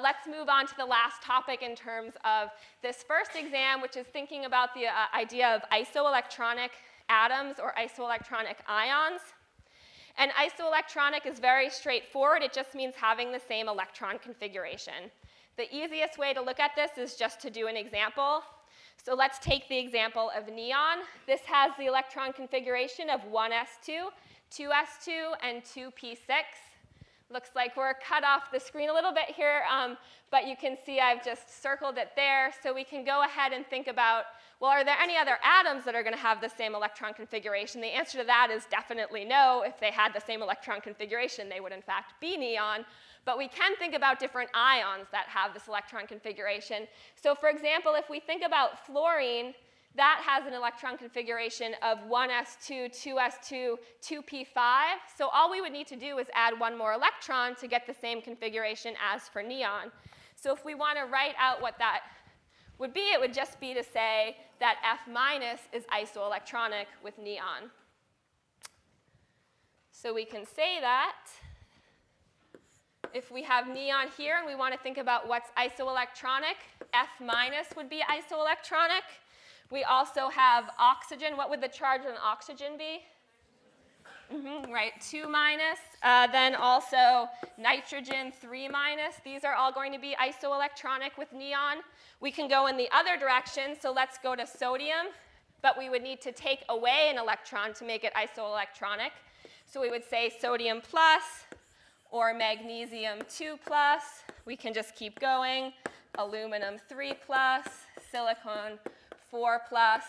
Let's move on to the last topic in terms of this first exam, which is thinking about the idea of isoelectronic atoms or isoelectronic ions. And isoelectronic is very straightforward. It just means having the same electron configuration. The easiest way to look at this is just to do an example. So let's take the example of neon. This has the electron configuration of 1s2, 2s2, and 2p6. Looks like we're cut off the screen a little bit here, but you can see I've just circled it there. So we can go ahead and think about, well, are there any other atoms that are going to have the same electron configuration? The answer to that is definitely no. If they had the same electron configuration, they would in fact be neon. But we can think about different ions that have this electron configuration. So for example, if we think about fluorine, that has an electron configuration of 1s2, 2s2, 2p5. So all we would need to do is add one more electron to get the same configuration as for neon. So if we want to write out what that would be, it would just be to say that F- is isoelectronic with neon. So we can say that if we have neon here and we want to think about what's isoelectronic, F- would be isoelectronic. We also have oxygen. What would the charge on oxygen be? Right, 2 minus. Then also nitrogen, 3 minus. These are all going to be isoelectronic with neon. We can go in the other direction, so let's go to sodium. But we would need to take away an electron to make it isoelectronic. So we would say sodium plus or magnesium 2 plus. We can just keep going. Aluminum 3 plus, silicon 4 plus.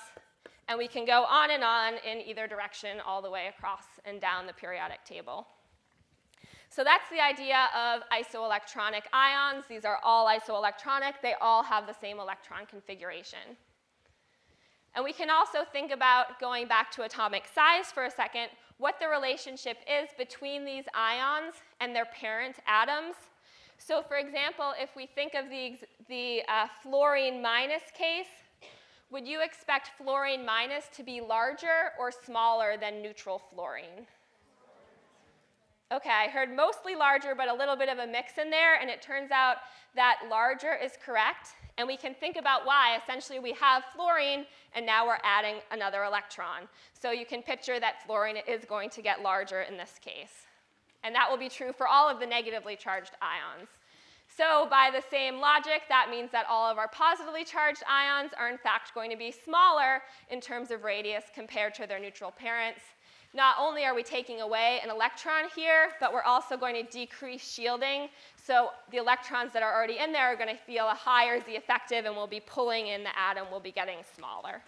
And we can go on in either direction all the way across and down the periodic table. So that's the idea of isoelectronic ions. These are all isoelectronic. They all have the same electron configuration. And we can also think about, going back to atomic size for a second, what the relationship is between these ions and their parent atoms. So for example, if we think of the fluorine minus case, would you expect fluorine minus to be larger or smaller than neutral fluorine? Okay, I heard mostly larger, but a little bit of a mix in there, and it turns out that larger is correct. And we can think about why. Essentially, we have fluorine, and now we're adding another electron. So you can picture that fluorine is going to get larger in this case. And that will be true for all of the negatively charged ions. So by the same logic, that means that all of our positively charged ions are in fact going to be smaller in terms of radius compared to their neutral parents. Not only are we taking away an electron here, but we're also going to decrease shielding. So the electrons that are already in there are going to feel a higher Z effective, and we'll be pulling in the atom will be getting smaller.